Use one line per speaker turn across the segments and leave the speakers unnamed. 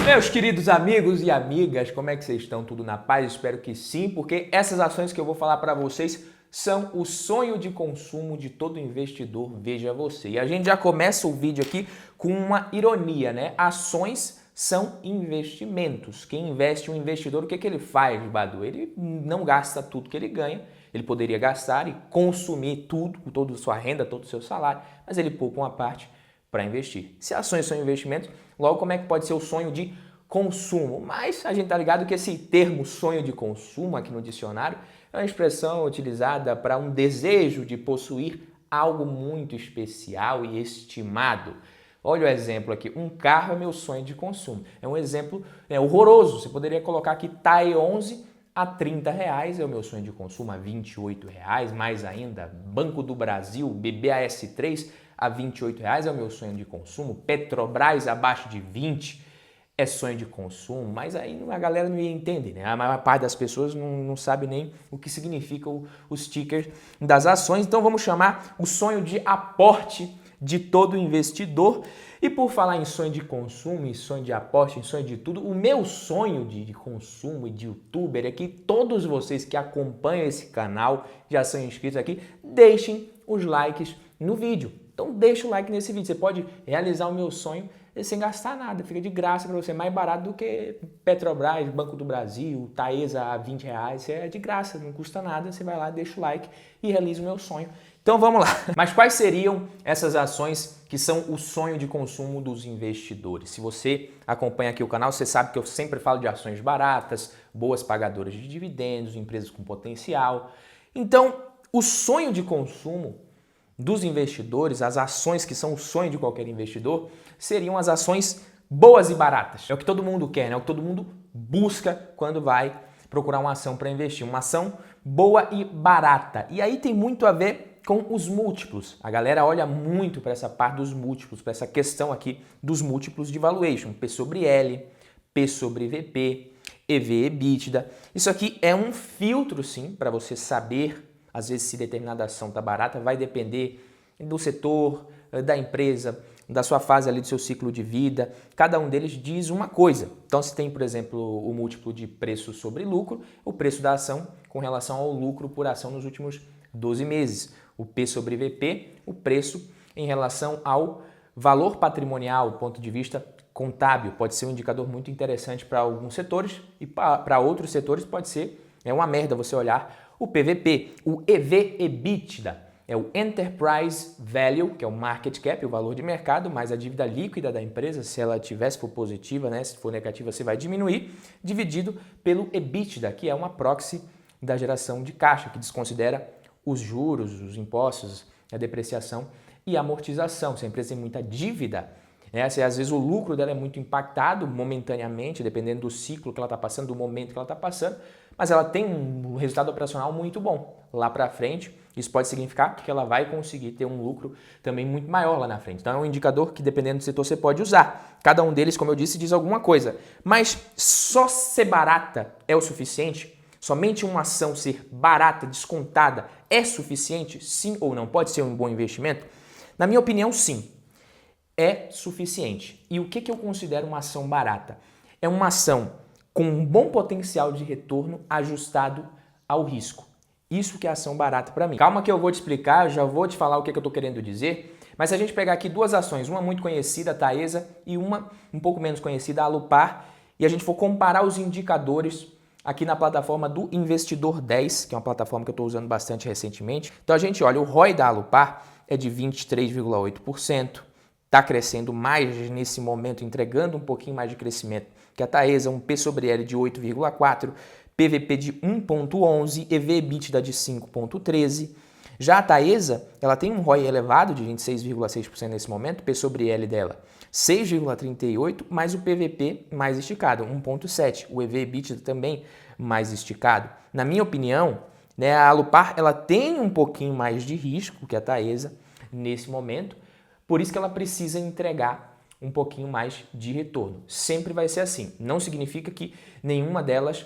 Meus queridos amigos e amigas, como é que vocês estão? Tudo na paz? Espero que sim, porque essas ações que eu vou falar para vocês são o sonho de consumo de todo investidor, veja você. E a gente já começa o vídeo aqui com uma ironia, né? Ações são investimentos. Quem investe um investidor, o que ele faz, Badu? Ele não gasta tudo que ele ganha. Ele poderia gastar e consumir tudo, toda a sua renda, todo o seu salário, mas ele poupa uma parte para investir. Se ações são investimentos, logo como é que pode ser o sonho de consumo? Mas a gente tá ligado que esse termo sonho de consumo aqui no dicionário é uma expressão utilizada para um desejo de possuir algo muito especial e estimado. Olha o exemplo aqui, um carro é meu sonho de consumo. É um exemplo horroroso, você poderia colocar aqui TAE 11 a R$30 é o meu sonho de consumo, a R$28, mais ainda, Banco do Brasil, BBAS3 a R$28 é o meu sonho de consumo, Petrobras abaixo de 20 é sonho de consumo, mas aí a galera não ia entender, né? A maior parte das pessoas não sabe nem o que significa os tickers das ações, então vamos chamar o sonho de aporte de todo investidor. E por falar em sonho de consumo, em sonho de aporte, em sonho de tudo, o meu sonho de consumo e de youtuber é que todos vocês que acompanham esse canal, já são inscritos aqui, deixem os likes no vídeo. Então deixa o like nesse vídeo, você pode realizar o meu sonho sem gastar nada, fica de graça para você, mais barato do que Petrobras, Banco do Brasil, Taesa a R$20, é de graça, não custa nada, você vai lá, deixa o like e realiza o meu sonho. Então vamos lá. Mas quais seriam essas ações que são o sonho de consumo dos investidores? Se você acompanha aqui o canal, você sabe que eu sempre falo de ações baratas, boas pagadoras de dividendos, empresas com potencial. Então, o sonho de consumo dos investidores, as ações que são o sonho de qualquer investidor, seriam as ações boas e baratas. É o que todo mundo quer, né? É o que todo mundo busca quando vai procurar uma ação para investir. Uma ação boa e barata. E aí tem muito a ver com os múltiplos. A galera olha muito para essa parte dos múltiplos, para essa questão aqui dos múltiplos de valuation. P sobre L, P sobre VP, EV/EBITDA. Isso aqui é um filtro, sim, para você saber, às vezes, se determinada ação está barata. Vai depender do setor, da empresa, da sua fase ali do seu ciclo de vida. Cada um deles diz uma coisa. Então, se tem, por exemplo, o múltiplo de preço sobre lucro, o preço da ação com relação ao lucro por ação nos últimos 12 meses. O P sobre VP, o preço em relação ao valor patrimonial, do ponto de vista contábil. Pode ser um indicador muito interessante para alguns setores e para outros setores pode ser uma merda você olhar o PVP. O EV/EBITDA é o Enterprise Value, que é o market cap, o valor de mercado, mais a dívida líquida da empresa, se ela tivesse for positiva, né? Se for negativa você vai diminuir, dividido pelo EBITDA, que é uma proxy da geração de caixa, que desconsidera os juros, os impostos, a depreciação e a amortização. Se a empresa tem muita dívida, né? Se às vezes o lucro dela é muito impactado momentaneamente, dependendo do ciclo que ela está passando, do momento que ela está passando, mas ela tem um resultado operacional muito bom. Lá para frente, isso pode significar que ela vai conseguir ter um lucro também muito maior lá na frente. Então é um indicador que, dependendo do setor, você pode usar. Cada um deles, como eu disse, diz alguma coisa. Mas só ser barata é o suficiente? Somente uma ação ser barata, descontada, é suficiente? Sim ou não? Pode ser um bom investimento? Na minha opinião, sim. É suficiente. E o que eu considero uma ação barata? É uma ação com um bom potencial de retorno ajustado ao risco. Isso que é ação barata para mim. Calma que eu vou te explicar, já vou te falar o que eu estou querendo dizer. Mas se a gente pegar aqui duas ações, uma muito conhecida, a Taesa, e uma um pouco menos conhecida, a Alupar, e a gente for comparar os indicadores aqui na plataforma do Investidor 10, que é uma plataforma que eu estou usando bastante recentemente. Então a gente olha, o ROI da Alupar é de 23,8%, está crescendo mais nesse momento, entregando um pouquinho mais de crescimento que a Taesa, um P sobre L de 8,4%, PVP de 1,11%, EV/EBITDA de 5,13%. Já a Taesa, ela tem um ROI elevado de 26,6% nesse momento, P sobre L dela 6,38%, mais o PVP mais esticado, 1,7%. O EV/EBITDA também mais esticado. Na minha opinião, né, a Alupar ela tem um pouquinho mais de risco que a Taesa nesse momento, por isso que ela precisa entregar um pouquinho mais de retorno. Sempre vai ser assim. Não significa que nenhuma delas,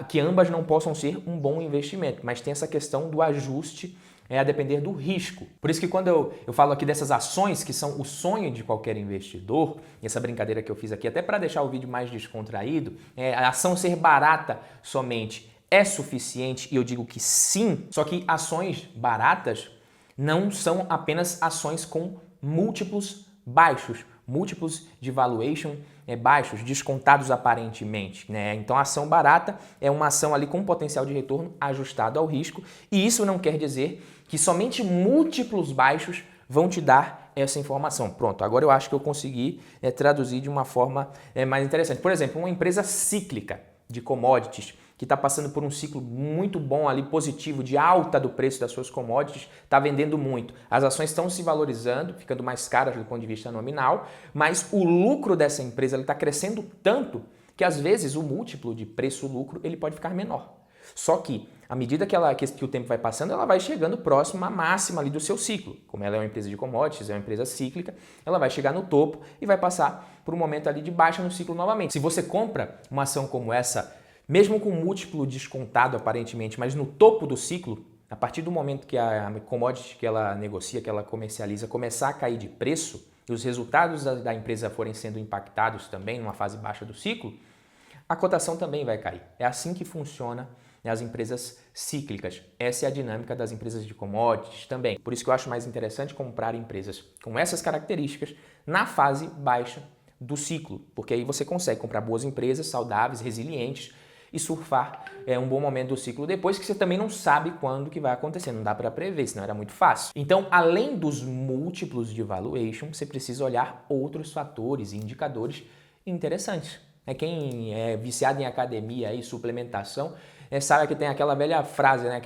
que ambas não possam ser um bom investimento, mas tem essa questão do ajuste a depender do risco. Por isso que quando eu falo aqui dessas ações que são o sonho de qualquer investidor, e essa brincadeira que eu fiz aqui até para deixar o vídeo mais descontraído, a ação ser barata somente é suficiente, e eu digo que sim, só que ações baratas não são apenas ações com múltiplos baixos, múltiplos de valuation baixos, descontados aparentemente, né? Então a ação barata é uma ação ali com potencial de retorno ajustado ao risco, e isso não quer dizer que somente múltiplos baixos vão te dar essa informação. Pronto, agora eu acho que eu consegui traduzir de uma forma mais interessante. Por exemplo, uma empresa cíclica de commodities que está passando por um ciclo muito bom ali, positivo, de alta do preço das suas commodities, está vendendo muito. As ações estão se valorizando, ficando mais caras do ponto de vista nominal, mas o lucro dessa empresa está crescendo tanto que às vezes o múltiplo de preço-lucro ele pode ficar menor. Só que, à medida que o tempo vai passando, ela vai chegando próximo à máxima ali do seu ciclo. Como ela é uma empresa de commodities, é uma empresa cíclica, ela vai chegar no topo e vai passar por um momento ali de baixa no ciclo novamente. Se você compra uma ação como essa, mesmo com múltiplo descontado aparentemente, mas no topo do ciclo, a partir do momento que a commodity que ela negocia, que ela comercializa, começar a cair de preço e os resultados da empresa forem sendo impactados também numa fase baixa do ciclo, a cotação também vai cair. É assim que funciona as empresas cíclicas. Essa é a dinâmica das empresas de commodities também. Por isso que eu acho mais interessante comprar empresas com essas características na fase baixa do ciclo, porque aí você consegue comprar boas empresas saudáveis, resilientes, e surfar um bom momento do ciclo depois, que você também não sabe quando que vai acontecer, não dá para prever, senão era muito fácil. Então, além dos múltiplos de valuation, você precisa olhar outros fatores e indicadores interessantes. Quem é viciado em academia e suplementação sabe que tem aquela velha frase, né?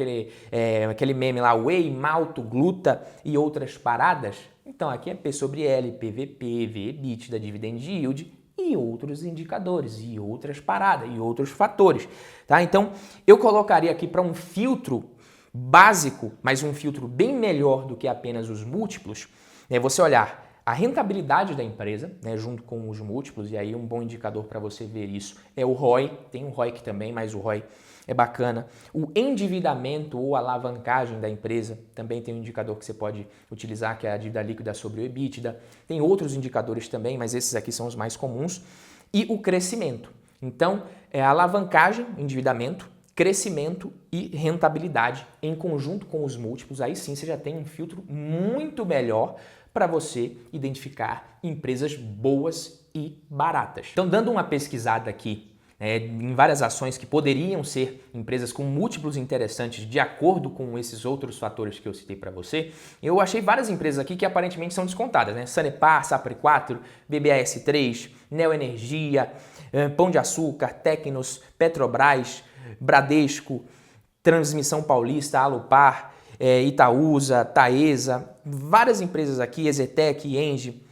aquele meme lá, whey, malto, gluta e outras paradas. Então, aqui é P sobre L, PVP, V, EBITDA, dividend yield, e outros indicadores, e outras paradas, e outros fatores, tá? Então, eu colocaria aqui para um filtro básico, mas um filtro bem melhor do que apenas os múltiplos, você olhar a rentabilidade da empresa, junto com os múltiplos, e aí um bom indicador para você ver isso é o ROI, tem o ROIC também, mas o ROI é bacana. O endividamento ou alavancagem da empresa também tem um indicador que você pode utilizar, que é a dívida líquida sobre o EBITDA. Tem outros indicadores também, mas esses aqui são os mais comuns. E o crescimento. Então, alavancagem, endividamento, crescimento e rentabilidade em conjunto com os múltiplos. Aí sim você já tem um filtro muito melhor para você identificar empresas boas e baratas. Então, dando uma pesquisada aqui em várias ações que poderiam ser empresas com múltiplos interessantes de acordo com esses outros fatores que eu citei para você, eu achei várias empresas aqui que aparentemente são descontadas, né? Sanepar, Sapre 4, BBAS3, Neoenergia, Pão de Açúcar, Tecnos, Petrobras, Bradesco, Transmissão Paulista, Alupar, Itaúsa, Taesa, várias empresas aqui, Ezetec, Engie,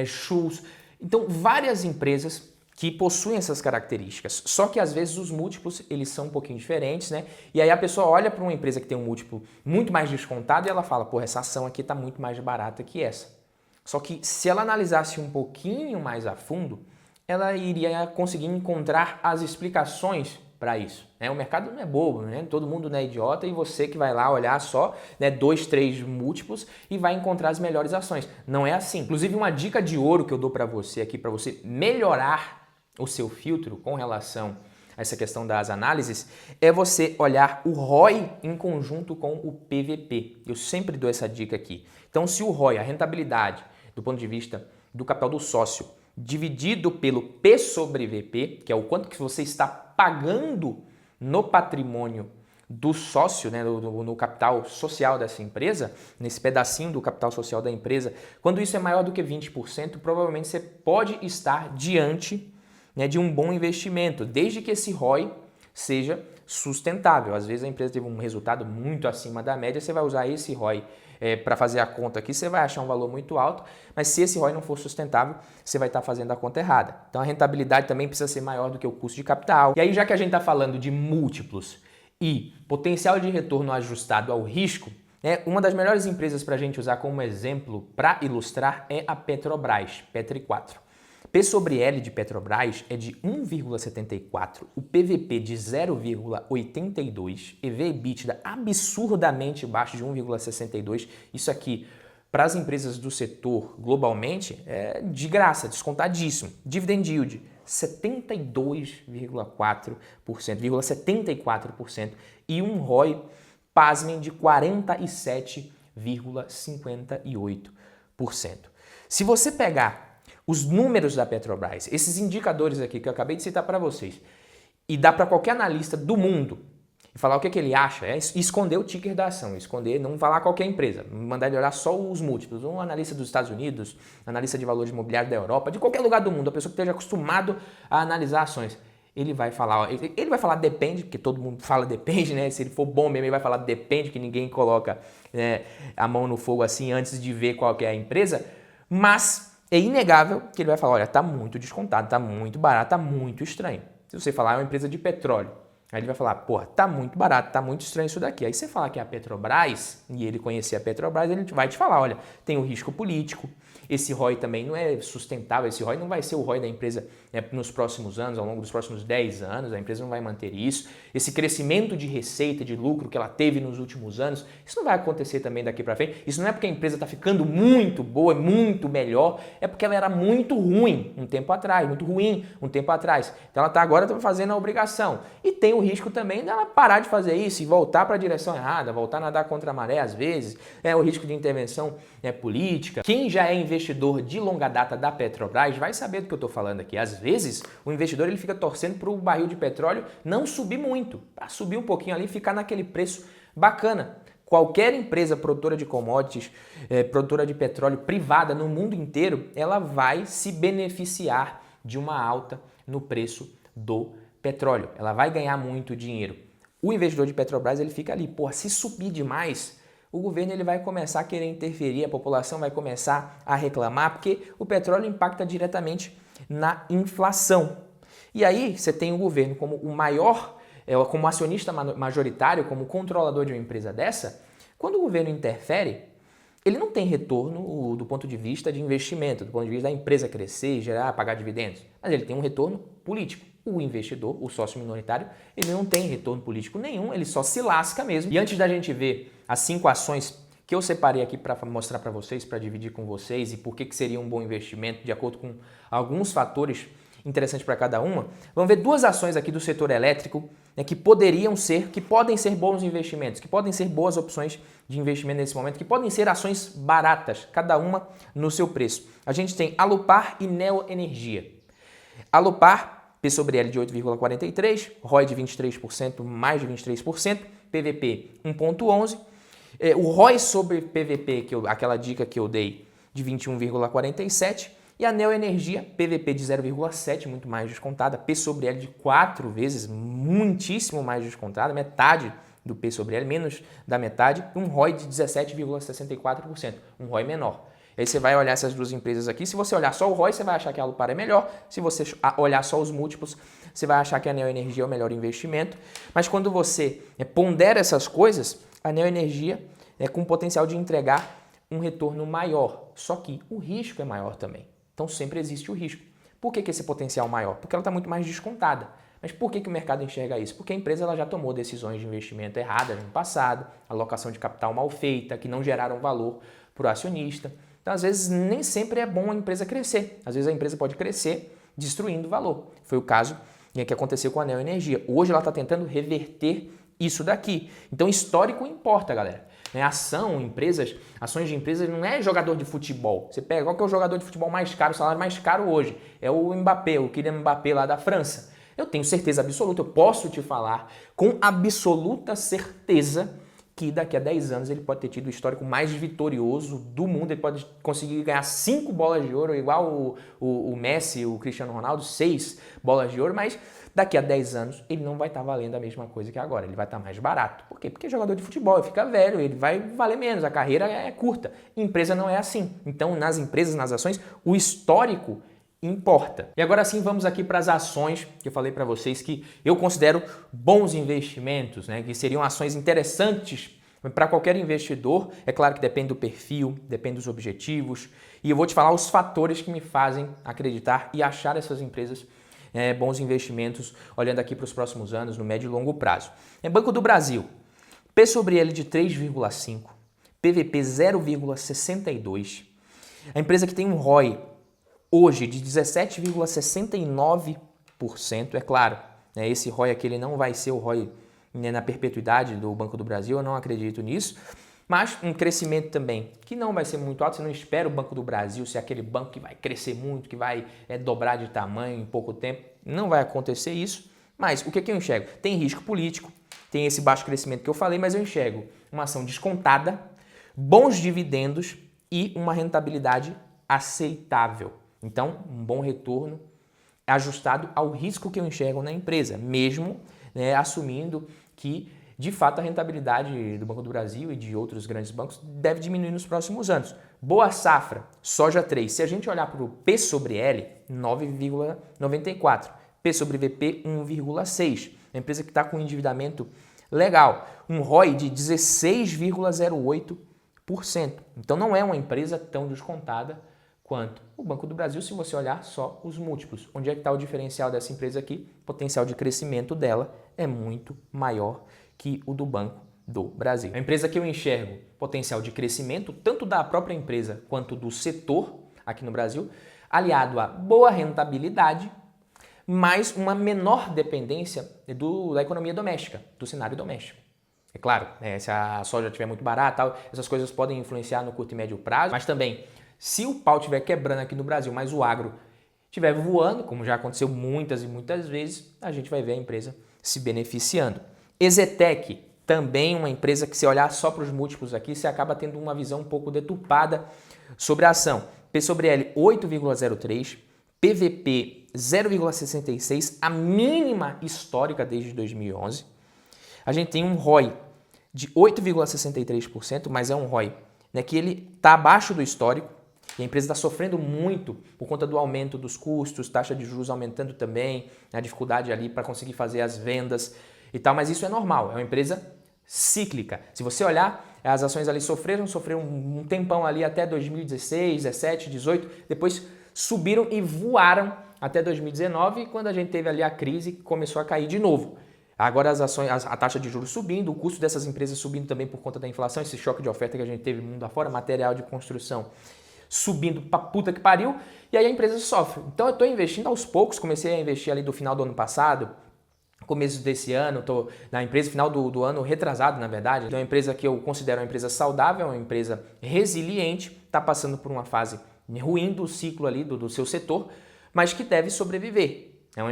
Schultz. Então, várias empresas que possuem essas características. Só que às vezes os múltiplos eles são um pouquinho diferentes, né? E aí a pessoa olha para uma empresa que tem um múltiplo muito mais descontado e ela fala, pô, essa ação aqui está muito mais barata que essa. Só que se ela analisasse um pouquinho mais a fundo, ela iria conseguir encontrar as explicações para isso. O mercado não é bobo, né? Todo mundo não é idiota e você que vai lá olhar só 2, 3 múltiplos e vai encontrar as melhores ações. Não é assim. Inclusive, uma dica de ouro que eu dou para você aqui, para você melhorar o seu filtro com relação a essa questão das análises, é você olhar o ROI em conjunto com o PVP. Eu sempre dou essa dica aqui. Então, se o ROI, a rentabilidade, do ponto de vista do capital do sócio, dividido pelo P sobre VP, que é o quanto que você está pagando no patrimônio do sócio, no capital social dessa empresa, nesse pedacinho do capital social da empresa, quando isso é maior do que 20%, provavelmente você pode estar diante de um bom investimento, desde que esse ROI seja sustentável. Às vezes a empresa teve um resultado muito acima da média, você vai usar esse ROI para fazer a conta aqui, você vai achar um valor muito alto, mas se esse ROI não for sustentável, você vai estar fazendo a conta errada. Então a rentabilidade também precisa ser maior do que o custo de capital. E aí, já que a gente está falando de múltiplos e potencial de retorno ajustado ao risco, uma das melhores empresas para a gente usar como exemplo para ilustrar é a Petrobras, Petri 4. P sobre L de Petrobras é de 1,74, o PVP de 0,82, EV/EBITDA absurdamente baixo de 1,62. Isso aqui, para as empresas do setor globalmente, é de graça, descontadíssimo. Dividend yield, 72,4% e um ROI, pasmem, de 47,58%. Se você pegar os números da Petrobras, esses indicadores aqui que eu acabei de citar para vocês, e dá para qualquer analista do mundo e falar o que ele acha, é esconder o ticker da ação, esconder, não falar qualquer empresa, mandar ele olhar só os múltiplos, um analista dos Estados Unidos, analista de valores imobiliários da Europa, de qualquer lugar do mundo, a pessoa que esteja acostumado a analisar ações, ele vai falar depende, porque todo mundo fala depende, né? Se ele for bom mesmo, ele vai falar depende, que ninguém coloca, né, a mão no fogo assim antes de ver qual que é a empresa, mas é inegável que ele vai falar, olha, tá muito descontado, tá muito barato, tá muito estranho. Se você falar, é uma empresa de petróleo, aí ele vai falar, porra, tá muito barato, tá muito estranho isso daqui. Aí você fala que é a Petrobras, e ele conhecer a Petrobras, ele vai te falar, olha, tem o risco político, esse ROI também não é sustentável, esse ROI não vai ser o ROI da empresa, né, nos próximos anos, ao longo dos próximos 10 anos, a empresa não vai manter isso. Esse crescimento de receita, de lucro que ela teve nos últimos anos, isso não vai acontecer também daqui para frente. Isso não é porque a empresa está ficando muito boa, muito melhor, é porque ela era muito ruim um tempo atrás, muito ruim um tempo atrás. Então ela está agora fazendo a obrigação. E tem o risco também dela parar de fazer isso e voltar para a direção errada, voltar a nadar contra a maré às vezes, o risco de intervenção política. Quem já é investidor de longa data da Petrobras vai saber do que eu estou falando aqui. Às vezes, o investidor ele fica torcendo para o barril de petróleo não subir muito, para subir um pouquinho ali e ficar naquele preço bacana. Qualquer empresa produtora de commodities, produtora de petróleo privada no mundo inteiro, ela vai se beneficiar de uma alta no preço do petróleo. Ela vai ganhar muito dinheiro. O investidor de Petrobras ele fica ali, porra, se subir demais, o governo ele vai começar a querer interferir, a população vai começar a reclamar, porque o petróleo impacta diretamente na inflação. E aí você tem o governo como o maior, como acionista majoritário, como controlador de uma empresa dessa. Quando o governo interfere, ele não tem retorno do ponto de vista de investimento, do ponto de vista da empresa crescer, gerar, pagar dividendos, mas ele tem um retorno político. O investidor, o sócio minoritário, ele não tem retorno político nenhum, ele só se lasca mesmo. E antes da gente ver as 5 ações que eu separei aqui para mostrar para vocês, para dividir com vocês e por que seria um bom investimento de acordo com alguns fatores interessantes para cada uma, vamos ver 2 ações aqui do setor elétrico, né, que podem ser bons investimentos, que podem ser boas opções de investimento nesse momento, que podem ser ações baratas, cada uma no seu preço. A gente tem Alupar e Neo Energia. Alupar, P sobre L de 8,43, ROI de 23%, mais de 23%, PVP 1,11. O ROI sobre PVP, aquela dica que eu dei, de 21,47. E a Neo Energia, PVP de 0,7, muito mais descontada, P sobre L de 4 vezes, muitíssimo mais descontada, metade do P sobre L, menos da metade, e um ROI de 17,64%, um ROI menor. Aí você vai olhar essas 2 empresas aqui, se você olhar só o ROI, você vai achar que a Alupar é melhor, se você olhar só os múltiplos, você vai achar que a Neo Energia é o melhor investimento, mas quando você pondera essas coisas, a Neo Energia é com potencial de entregar um retorno maior, só que o risco é maior também, então sempre existe o risco. Por que esse potencial maior? Porque ela está muito mais descontada. Mas por que o mercado enxerga isso? Porque a empresa ela já tomou decisões de investimento erradas no passado, alocação de capital mal feita, que não geraram valor para o acionista. Então, às vezes, nem sempre é bom a empresa crescer. Às vezes, a empresa pode crescer destruindo valor. Foi o caso que aconteceu com a Neo Energia. Hoje, ela está tentando reverter isso daqui. Então, histórico importa, galera. Ações de empresas não é jogador de futebol. Você pega, qual que é o jogador de futebol mais caro, o salário mais caro hoje? É o Mbappé, o Kylian Mbappé lá da França. Eu tenho certeza absoluta, eu posso te falar com absoluta certeza que daqui a 10 anos ele pode ter tido o histórico mais vitorioso do mundo, ele pode conseguir ganhar 5 bolas de ouro, igual o Messi, o Cristiano Ronaldo, 6 bolas de ouro, mas daqui a 10 anos ele não vai estar valendo a mesma coisa que agora, ele vai estar mais barato. Por quê? Porque é jogador de futebol, ele fica velho, ele vai valer menos, a carreira é curta. Empresa não é assim. Então, nas empresas, nas ações, o histórico importa. E agora sim vamos aqui para as ações que eu falei para vocês que eu considero bons investimentos, né? Que seriam ações interessantes Para qualquer investidor, é claro que depende do perfil, depende dos objetivos, e eu vou te falar os fatores que me fazem acreditar e achar essas empresas bons investimentos, olhando aqui para os próximos anos, no médio e longo prazo. Banco do Brasil, P sobre L de 3,5, PVP 0,62, a empresa que tem um ROI hoje de 17,69%, é claro, esse ROI aqui ele não vai ser o ROI na perpetuidade do Banco do Brasil, eu não acredito nisso, mas um crescimento também que não vai ser muito alto, você não espera o Banco do Brasil ser aquele banco que vai crescer muito, que vai dobrar de tamanho em pouco tempo, não vai acontecer isso, mas o que eu enxergo? Tem risco político, tem esse baixo crescimento que eu falei, mas eu enxergo uma ação descontada, bons dividendos e uma rentabilidade aceitável. Então, um bom retorno ajustado ao risco que eu enxergo na empresa, mesmo assumindo que, de fato, a rentabilidade do Banco do Brasil e de outros grandes bancos deve diminuir nos próximos anos. Boa safra, soja 3. Se a gente olhar para o P sobre L, 9,94. P sobre VP, 1,6. A empresa que está com um endividamento legal. Um ROI de 16,08%. Então, não é uma empresa tão descontada quanto o Banco do Brasil, se você olhar só os múltiplos. Onde é que está o diferencial dessa empresa aqui? O potencial de crescimento dela é muito maior que o do Banco do Brasil. A empresa que eu enxergo potencial de crescimento, tanto da própria empresa quanto do setor aqui no Brasil, aliado a boa rentabilidade, mas uma menor dependência da economia doméstica, do cenário doméstico. É claro, se a soja estiver muito barata, essas coisas podem influenciar no curto e médio prazo, mas também se o pau estiver quebrando aqui no Brasil, mas o agro estiver voando, como já aconteceu muitas e muitas vezes, a gente vai ver a empresa se beneficiando. Ezetec, também uma empresa que, se olhar só para os múltiplos aqui, você acaba tendo uma visão um pouco deturpada sobre a ação. P sobre L 8,03, PVP 0,66, a mínima histórica desde 2011. A gente tem um ROI de 8,63%, mas é um ROI que ele está abaixo do histórico. E a empresa está sofrendo muito por conta do aumento dos custos, taxa de juros aumentando também, a dificuldade ali para conseguir fazer as vendas e tal, mas isso é normal, é uma empresa cíclica. Se você olhar, as ações ali sofreram um tempão ali até 2016, 17, 18, depois subiram e voaram até 2019, quando a gente teve ali a crise, começou a cair de novo. Agora as ações, a taxa de juros subindo, o custo dessas empresas subindo também por conta da inflação, esse choque de oferta que a gente teve mundo afora, material de construção subindo pra puta que pariu, e aí a empresa sofre. Então eu estou investindo aos poucos, comecei a investir ali do final do ano passado, começo desse ano, estou na empresa final do ano retrasado, na verdade. Então é uma empresa que eu considero uma empresa saudável, uma empresa resiliente, está passando por uma fase ruim do ciclo ali do seu setor, mas que deve sobreviver. Não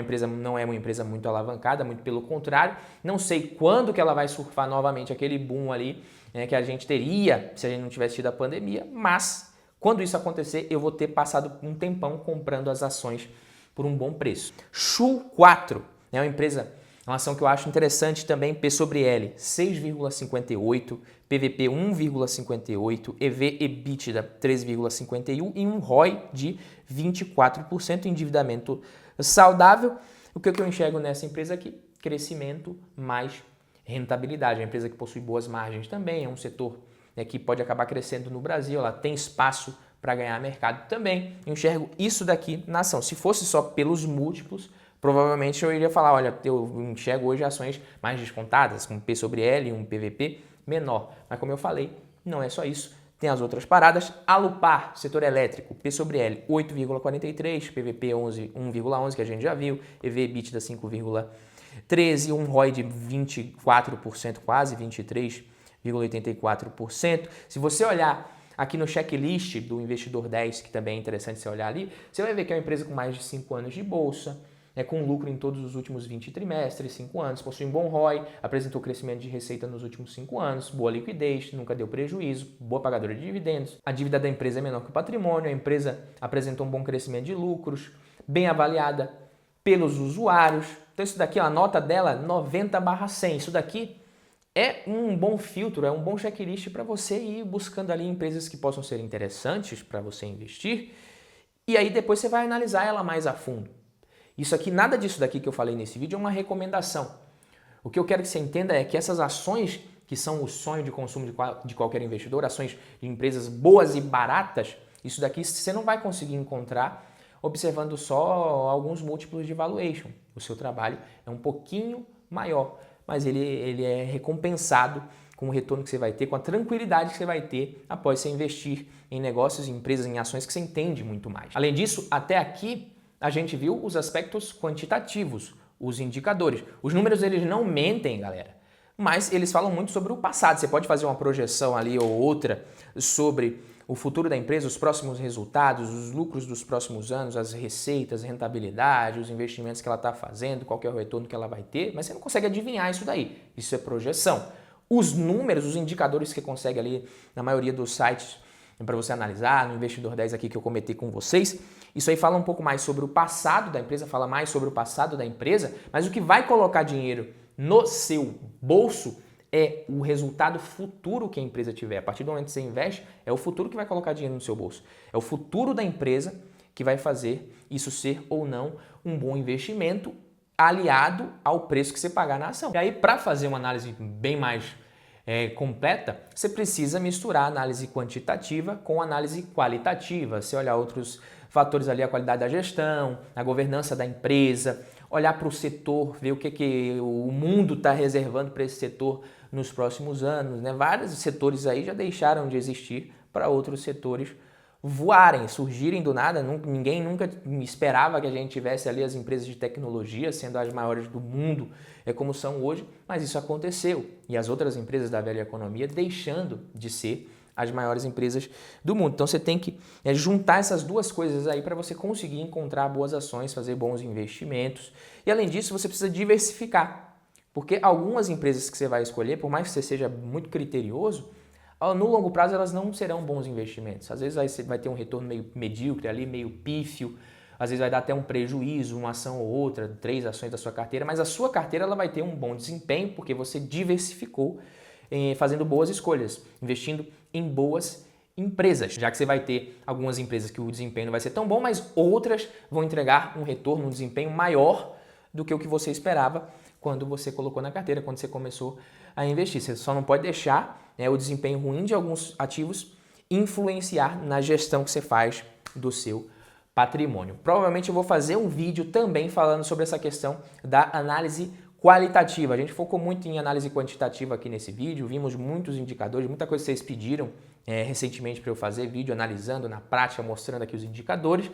é uma empresa muito alavancada, muito pelo contrário. Não sei quando que ela vai surfar novamente aquele boom ali que a gente teria se a gente não tivesse tido a pandemia, mas quando isso acontecer, eu vou ter passado um tempão comprando as ações por um bom preço. Shu 4 é uma ação que eu acho interessante também, P sobre L 6,58, PVP 1,58, EV EBITDA 3,51 e um ROI de 24%, endividamento saudável. O que eu enxergo nessa empresa aqui? Crescimento mais rentabilidade. É uma empresa que possui boas margens também, é um setor que pode acabar crescendo no Brasil, ela tem espaço para ganhar mercado também. Eu enxergo isso daqui na ação. Se fosse só pelos múltiplos, provavelmente eu iria falar, olha, eu enxergo hoje ações mais descontadas, com P sobre L, um PVP menor. Mas como eu falei, não é só isso. Tem as outras paradas. Alupar, setor elétrico, P sobre L 8,43, PVP 1,11, que a gente já viu, EV EBITDA 5,13, um ROI de 24%, quase 23,84%. Se você olhar aqui no checklist do Investidor 10, que também é interessante você olhar ali, você vai ver que é uma empresa com mais de 5 anos de bolsa, com lucro em todos os últimos 20 trimestres, 5 anos, possui um bom ROI, apresentou crescimento de receita nos últimos 5 anos, boa liquidez, nunca deu prejuízo, boa pagadora de dividendos, a dívida da empresa é menor que o patrimônio, a empresa apresentou um bom crescimento de lucros, bem avaliada pelos usuários. Então isso daqui, a nota dela 90/100, isso daqui é um bom filtro, é um bom checklist para você ir buscando ali empresas que possam ser interessantes para você investir, e aí depois você vai analisar ela mais a fundo. Isso aqui, nada disso daqui que eu falei nesse vídeo é uma recomendação. O que eu quero que você entenda é que essas ações que são o sonho de consumo de qualquer investidor, ações de empresas boas e baratas, isso daqui você não vai conseguir encontrar observando só alguns múltiplos de valuation. O seu trabalho é um pouquinho maior, mas ele é recompensado com o retorno que você vai ter, com a tranquilidade que você vai ter após você investir em negócios, em empresas, em ações que você entende muito mais. Além disso, até aqui a gente viu os aspectos quantitativos, os indicadores. Os números eles não mentem, galera, mas eles falam muito sobre o passado. Você pode fazer uma projeção ali ou outra sobre o futuro da empresa, os próximos resultados, os lucros dos próximos anos, as receitas, rentabilidade, os investimentos que ela está fazendo, qual que é o retorno que ela vai ter, mas você não consegue adivinhar isso daí. Isso é projeção. Os números, os indicadores que você consegue ali na maioria dos sites para você analisar, no Investidor 10 aqui que eu comentei com vocês, isso aí fala um pouco mais sobre o passado da empresa, fala mais sobre o passado da empresa, mas o que vai colocar dinheiro no seu bolso é o resultado futuro que a empresa tiver. A partir do momento que você investe, é o futuro que vai colocar dinheiro no seu bolso. É o futuro da empresa que vai fazer isso ser ou não um bom investimento aliado ao preço que você pagar na ação. E aí, para fazer uma análise bem mais completa, você precisa misturar análise quantitativa com análise qualitativa. Você olhar outros fatores ali, a qualidade da gestão, a governança da empresa, olhar para o setor, ver o que o mundo está reservando para esse setor nos próximos anos, né? Vários setores aí já deixaram de existir para outros setores voarem, surgirem do nada. Ninguém nunca esperava que a gente tivesse ali as empresas de tecnologia sendo as maiores do mundo, como são hoje, mas isso aconteceu. E as outras empresas da velha economia deixando de ser as maiores empresas do mundo. Então você tem que juntar essas duas coisas aí para você conseguir encontrar boas ações, fazer bons investimentos. E além disso, você precisa diversificar, porque algumas empresas que você vai escolher, por mais que você seja muito criterioso, no longo prazo elas não serão bons investimentos. Às vezes você vai ter um retorno meio medíocre ali, meio pífio, às vezes vai dar até um prejuízo, uma ação ou outra, 3 ações da sua carteira, mas a sua carteira ela vai ter um bom desempenho porque você diversificou fazendo boas escolhas, investindo em boas empresas, já que você vai ter algumas empresas que o desempenho não vai ser tão bom, mas outras vão entregar um retorno, um desempenho maior do que o que você esperava quando você colocou na carteira, quando você começou a investir. Você só não pode deixar o desempenho ruim de alguns ativos influenciar na gestão que você faz do seu patrimônio. Provavelmente eu vou fazer um vídeo também falando sobre essa questão da análise qualitativa. A gente focou muito em análise quantitativa aqui nesse vídeo, vimos muitos indicadores, muita coisa que vocês pediram recentemente para eu fazer vídeo analisando na prática, mostrando aqui os indicadores.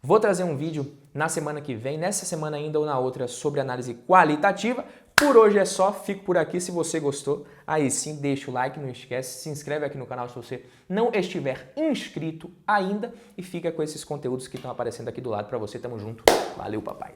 Vou trazer um vídeo na semana que vem, nessa semana ainda ou na outra, sobre análise qualitativa. Por hoje é só, fico por aqui. Se você gostou, aí sim, deixa o like, não esquece, se inscreve aqui no canal se você não estiver inscrito ainda e fica com esses conteúdos que estão aparecendo aqui do lado para você. Tamo junto, valeu papai!